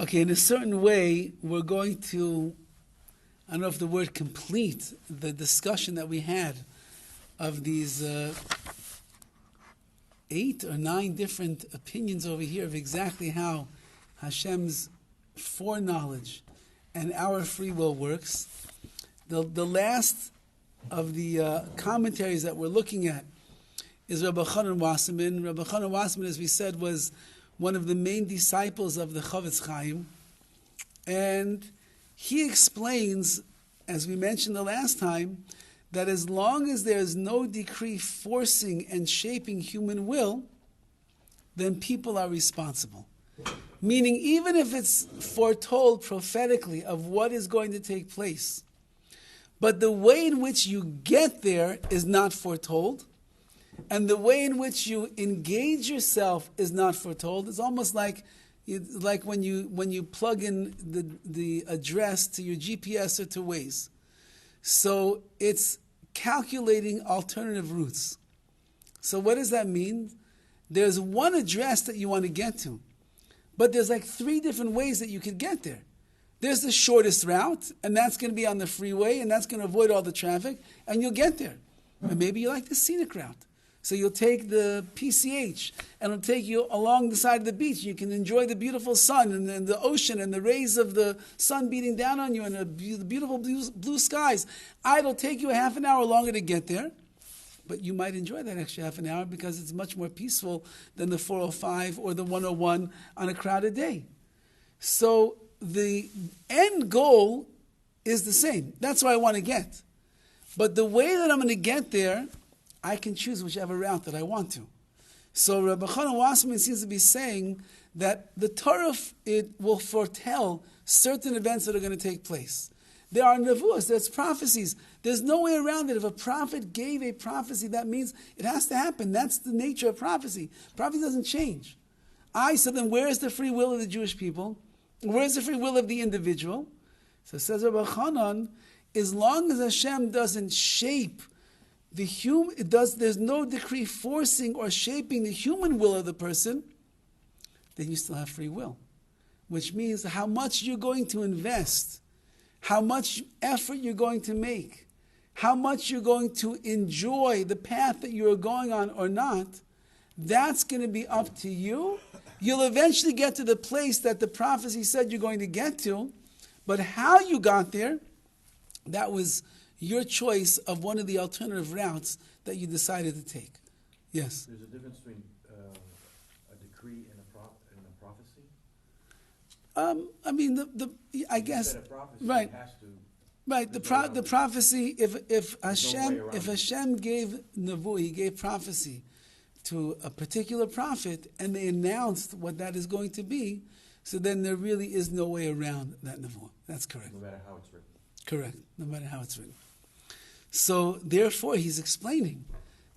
Okay, in a certain way, we're going to, I don't know if the word complete, the discussion that we had of these 8 or 9 different opinions over here of exactly how Hashem's foreknowledge and our free will works. The last of the commentaries that we're looking at is Rabbi Wasserman. Rabbi Wasserman, as we said, was one of the main disciples of the Horowitz. And he explains, as we mentioned the last time, that as long as there is no decree forcing and shaping human will, then people are responsible. Meaning, even if it's foretold prophetically of what is going to take place, but the way in which you get there is not foretold, and the way in which you engage yourself is not foretold. It's almost like when you plug in the address to your GPS or to Waze. So it's calculating alternative routes. So what does that mean? There's one address that you want to get to, but there's like 3 different ways that you could get there. There's the shortest route, and that's going to be on the freeway, and that's going to avoid all the traffic, and you'll get there. And maybe you like the scenic route. So you'll take the PCH, and it'll take you along the side of the beach. You can enjoy the beautiful sun and the ocean and the rays of the sun beating down on you and the beautiful blue skies. It'll take you a half an hour longer to get there, but you might enjoy that extra half an hour because it's much more peaceful than the 405 or the 101 on a crowded day. So the end goal is the same. That's where I want to get. But the way that I'm going to get there, I can choose whichever route that I want to. So Rabbi Wasserman seems to be saying that the Torah, it will foretell certain events that are going to take place. There are nevuos, there's prophecies. There's no way around it. If a prophet gave a prophecy, that means it has to happen. That's the nature of prophecy. Prophecy doesn't change. So then where is the free will of the Jewish people? Where is the free will of the individual? So says Rabbi Elchonon, as long as Hashem doesn't shape the there's no decree forcing or shaping the human will of the person, then you still have free will. Which means how much you're going to invest, how much effort you're going to make, how much you're going to enjoy the path that you're going on or not, that's going to be up to you. You'll eventually get to the place that the prophecy said you're going to get to, but how you got there, that was your choice of one of the alternative routes that you decided to take. Yes? There's a difference between a decree and a prophecy? I mean, I guess, right. Right, the prophecy, if Hashem gave Nevu, he gave prophecy to a particular prophet, and they announced what that is going to be, so then there really is no way around that Nevu. That's correct. No matter how it's written. Correct, no matter how it's written. So, therefore, he's explaining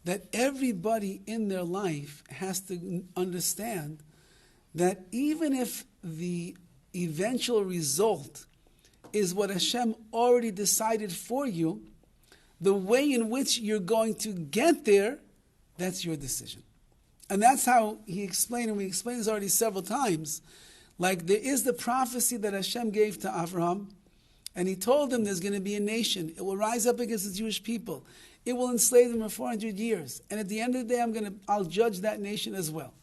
that everybody in their life has to understand that even if the eventual result is what Hashem already decided for you, the way in which you're going to get there, that's your decision. And that's how he explained, and we explained this already several times. Like, there is the prophecy that Hashem gave to Avraham, and he told them there's going to be a nation. It will rise up against the Jewish people. It will enslave them for 400 years. And at the end of the day, I'll judge that nation as well.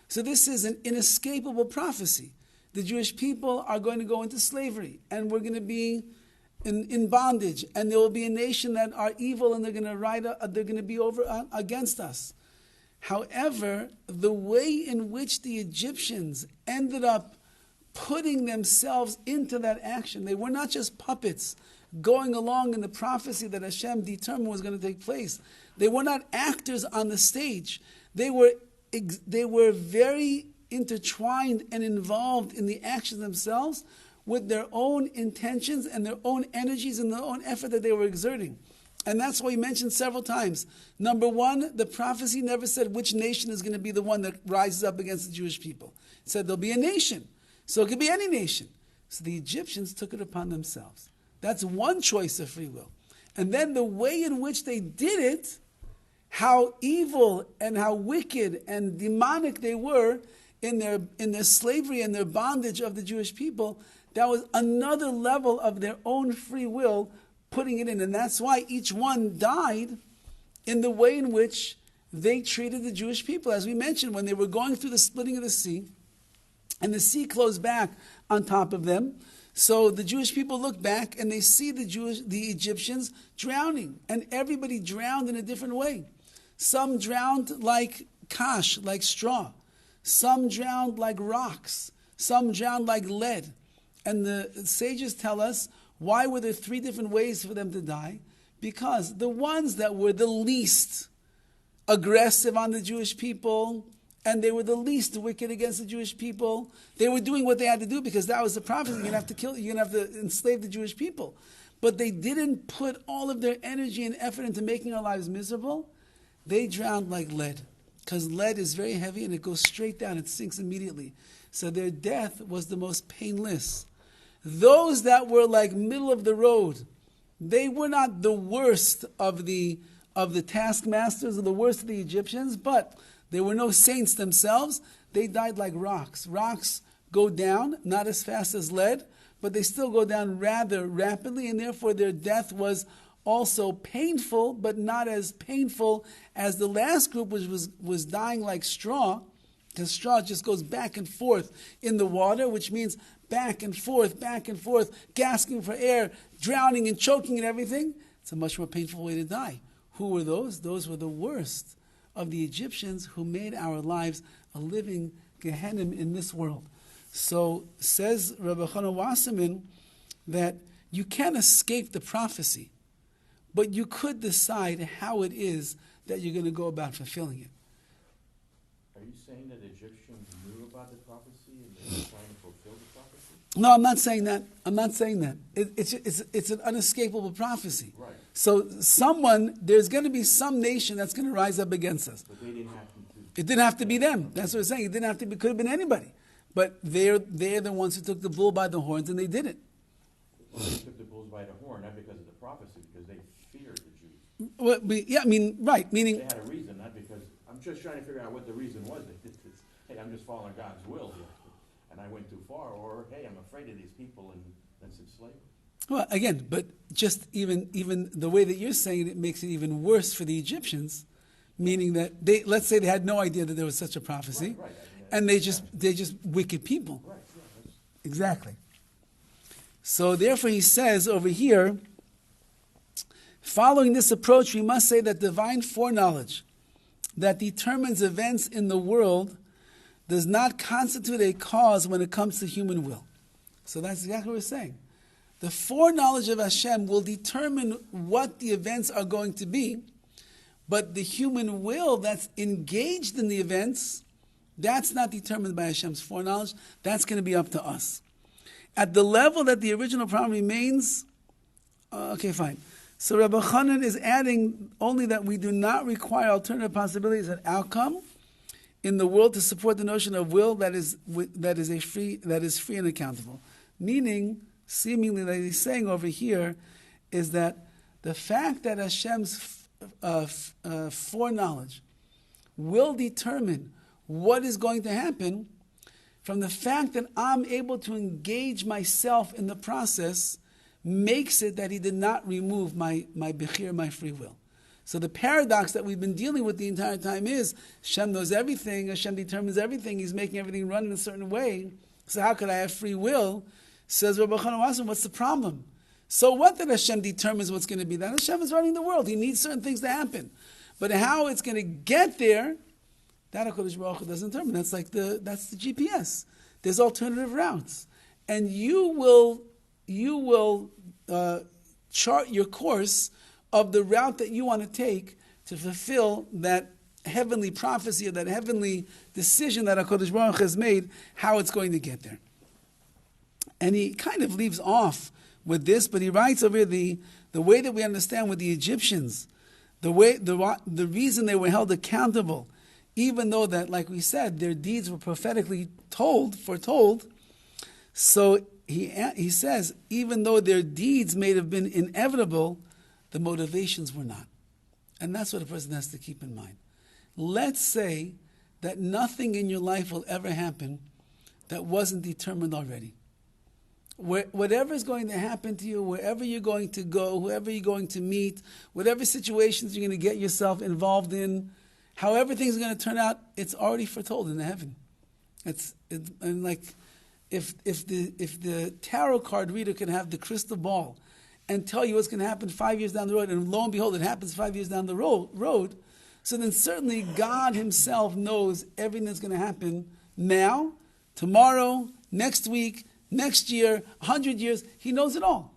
So this is an inescapable prophecy. The Jewish people are going to go into slavery, and we're going to be in bondage, and there will be a nation that are evil, and they're going to be over against us. However, the way in which the Egyptians ended up putting themselves into that action, they were not just puppets going along in the prophecy that Hashem determined was going to take place. They were not actors on the stage. They were very intertwined and involved in the actions themselves with their own intentions and their own energies and their own effort that they were exerting. And that's why he mentioned several times. Number one, the prophecy never said which nation is going to be the one that rises up against the Jewish people. It said there'll be a nation. So it could be any nation. So the Egyptians took it upon themselves. That's one choice of free will. And then the way in which they did it, how evil and how wicked and demonic they were, in their slavery and their bondage of the Jewish people, that was another level of their own free will putting it in. And that's why each one died in the way in which they treated the Jewish people. As we mentioned, when they were going through the splitting of the sea, and the sea closed back on top of them, so the Jewish people look back and they see the Egyptians drowning, and everybody drowned in a different way. Some drowned like kash, like straw. Some drowned like rocks. Some drowned like lead. And the sages tell us, why were there 3 different ways for them to die? Because the ones that were the least aggressive on the Jewish people, and they were the least wicked against the Jewish people, they were doing what they had to do because that was the prophecy. You're going to have to enslave the Jewish people. But they didn't put all of their energy and effort into making our lives miserable. They drowned like lead, because lead is very heavy and it goes straight down, it sinks immediately. So their death was the most painless. Those that were like middle of the road, they were not the worst of the taskmasters or the worst of the Egyptians, but they were no saints themselves. They died like rocks. Rocks go down, not as fast as lead, but they still go down rather rapidly, and therefore their death was also painful, but not as painful as the last group, which was dying like straw, because straw just goes back and forth in the water, which means back and forth, gasping for air, drowning and choking and everything. It's a much more painful way to die. Who were those? Those were the worst of the Egyptians who made our lives a living Gehenna in this world. So says Rabbi Wasserman that you can't escape the prophecy, but you could decide how it is that you're going to go about fulfilling it. Are you saying that the Egyptians knew about the prophecy and they were trying to fulfill the prophecy? No, I'm not saying that. It's an unescapable prophecy. Right. So there's going to be some nation that's going to rise up against us. But they didn't have to. It didn't have to be them. That's what we're saying. It didn't have to be. Could have been anybody. But they're the ones who took the bull by the horns, and they did it. Well, they took the bulls by the horn, not because of the prophecy, because they feared the Jews. Well, right. Meaning they had a reason, not because. I'm just trying to figure out what the reason was. Hey, I'm just following God's will here, and I went too far, or hey, I'm afraid of these people, and let's enslave them. Well, again, but just even the way that you're saying it makes it even worse for the Egyptians, meaning that let's say they had no idea that there was such a prophecy, Right. And they're just wicked people. Right. Exactly. So therefore he says over here, following this approach, we must say that divine foreknowledge that determines events in the world does not constitute a cause when it comes to human will. So that's exactly what we're saying. The foreknowledge of Hashem will determine what the events are going to be, but the human will that's engaged in the events, that's not determined by Hashem's foreknowledge. That's going to be up to us. At the level that the original problem remains, okay, fine. So Rabbi Elchonon is adding only that we do not require alternative possibilities and outcome in the world to support the notion of will that is free and accountable. Meaning, seemingly, that he's saying over here is that the fact that Hashem's foreknowledge will determine what is going to happen, from the fact that I'm able to engage myself in the process, makes it that he did not remove my BECHIRA, my free will. So the paradox that we've been dealing with the entire time is, Hashem knows everything, Hashem determines everything, He's making everything run in a certain way, so how could I have free will? Says Rabbi Horowitz, what's the problem? So what that Hashem determines what's going to be? That Hashem is running the world. He needs certain things to happen. But how it's going to get there, that HaKadosh Baruch Hu doesn't determine. That's the GPS. There's alternative routes. And you will chart your course of the route that you want to take to fulfill that heavenly prophecy or that heavenly decision that HaKadosh Baruch Hu has made, how it's going to get there. And he kind of leaves off with this, but he writes over here the way that we understand with the Egyptians, the reason they were held accountable, even though that, like we said, their deeds were prophetically foretold. So he says, even though their deeds may have been inevitable, the motivations were not. And that's what a person has to keep in mind. Let's say that nothing in your life will ever happen that wasn't determined already. Whatever is going to happen to you, wherever you're going to go, whoever you're going to meet, whatever situations you're going to get yourself involved in, however things are going to turn out, it's already foretold in the heaven. And like if the tarot card reader can have the crystal ball and tell you what's going to happen 5 years down the road, and lo and behold, it happens 5 years down the road, so then certainly God himself knows everything that's going to happen now, tomorrow, next week, next year, 100 years. He knows it all.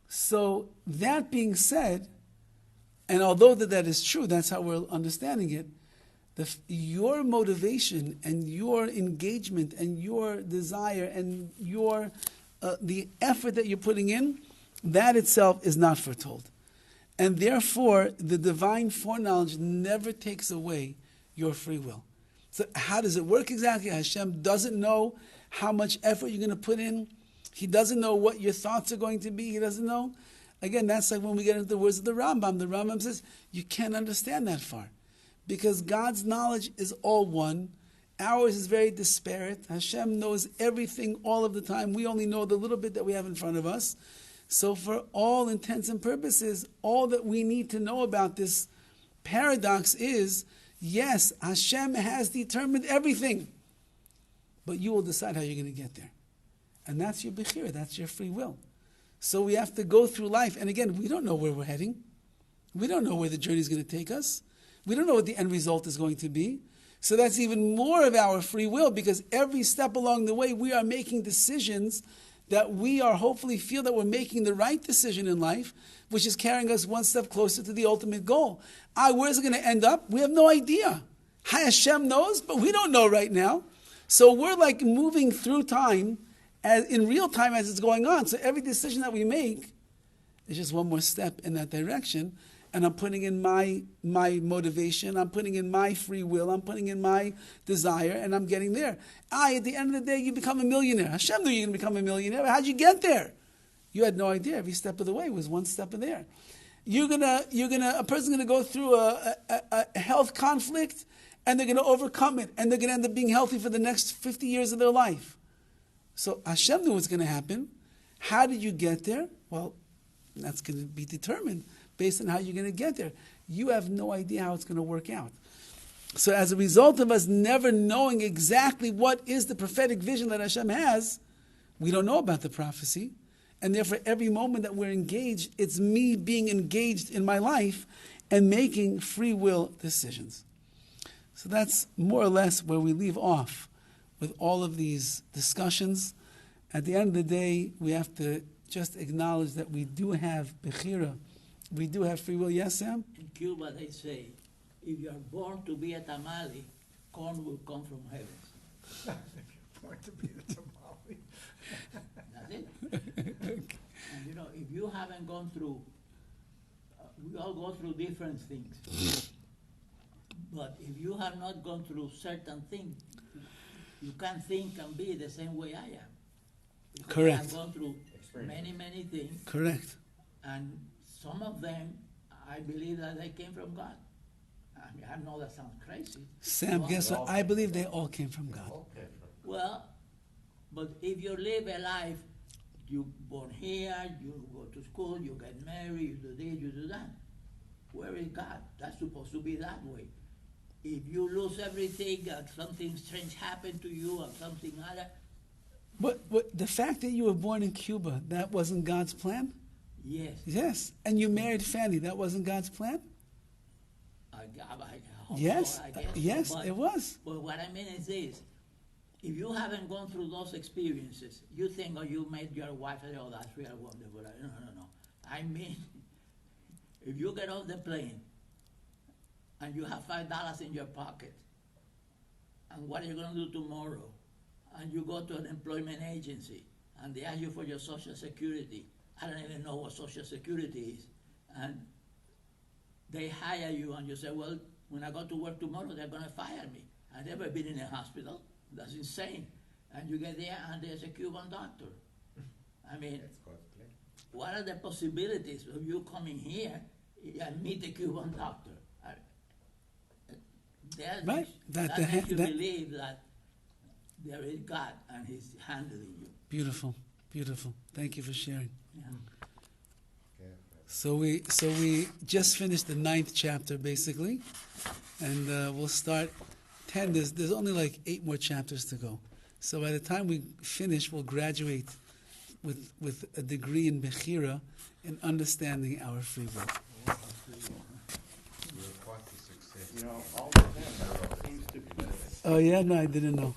So that being said, and although that is true, that's how we're understanding it, your motivation and your engagement and your desire and your the effort that you're putting in, that itself is not foretold. And therefore, the divine foreknowledge never takes away your free will. So how does it work exactly? Hashem doesn't know how much effort you're going to put in. He doesn't know what your thoughts are going to be. He doesn't know. Again, that's like when we get into the words of the Rambam. The Rambam says, you can't understand that far. Because God's knowledge is all one. Ours is very disparate. Hashem knows everything all of the time. We only know the little bit that we have in front of us. So for all intents and purposes, all that we need to know about this paradox is, yes, Hashem has determined everything. But you will decide how you're going to get there. And that's your BECHIRA, that's your free will. So we have to go through life. And again, we don't know where we're heading. We don't know where the journey is going to take us. We don't know what the end result is going to be. So that's even more of our free will, because every step along the way we are making decisions that we are hopefully feel that we're making the right decision in life, which is carrying us one step closer to the ultimate goal. Where's it going to end up? We have no idea. Hashem knows, but we don't know right now. So we're like moving through time in real time as it's going on. So every decision that we make is just one more step in that direction. And I'm putting in my motivation, I'm putting in my free will, I'm putting in my desire, and I'm getting there. At the end of the day, you become a millionaire. Hashem knew you're going to become a millionaire. How'd you get there? You had no idea. Every step of the way was one step in there. A person's gonna go through a health conflict, and they're gonna overcome it, and they're gonna end up being healthy for the next 50 years of their life. So Hashem knew what's gonna happen. How did you get there? Well, that's gonna be determined based on how you're going to get there. You have no idea how it's going to work out. So as a result of us never knowing exactly what is the prophetic vision that Hashem has, we don't know about the prophecy. And therefore, every moment that we're engaged, it's me being engaged in my life and making free will decisions. So that's more or less where we leave off with all of these discussions. At the end of the day, we have to just acknowledge that we do have BECHIRA. We do have free will. Yes, Sam? In Cuba, they say, if you are born to be a tamale, corn will come from heaven. If you're born to be a tamale. That's it. And if you haven't gone through, we all go through different things. But if you have not gone through certain things, you can't think and be the same way I am. Because Correct. I've gone through many, many things. Correct. And some of them, I believe that they came from God. I mean, I know that sounds crazy. Sam, Well, guess what? I believe they all came from God. Well, but if you live a life, you born here, you go to school, you get married, you do this, you do that. Where is God? That's supposed to be that way. If you lose everything and something strange happened to you or something other, But the fact that you were born in Cuba, that wasn't God's plan? yes. Yes. And you married Fanny, that wasn't God's plan? I hope Yes. so, I guess so, Yes, but- it was. But what I mean is this. If you haven't gone through those experiences, you think, you made your wife say, that's really wonderful. No. I mean, if you get off the plane and you have $5 in your pocket, and what are you going to do tomorrow? And you go to an employment agency, and they ask you for your Social Security. I don't even know what Social Security is. And they hire you, and you say, well, when I go to work tomorrow, they're going to fire me. I've never been in a hospital. That's insane. And you get there, and there's a Cuban doctor. I mean, what are the possibilities of you coming here and meet a Cuban doctor? That Right. makes, That that the makes ha- you that- believe that there is God and He's handling you. Beautiful, beautiful. Thank you for sharing. Yeah. So we just finished the 9th chapter basically, and we'll start 10. There's only like 8 more chapters to go. So by the time we finish, we'll graduate with a degree in BECHIRA in understanding our free will. You know, all the time, seems to be. Oh yeah, no, I didn't know.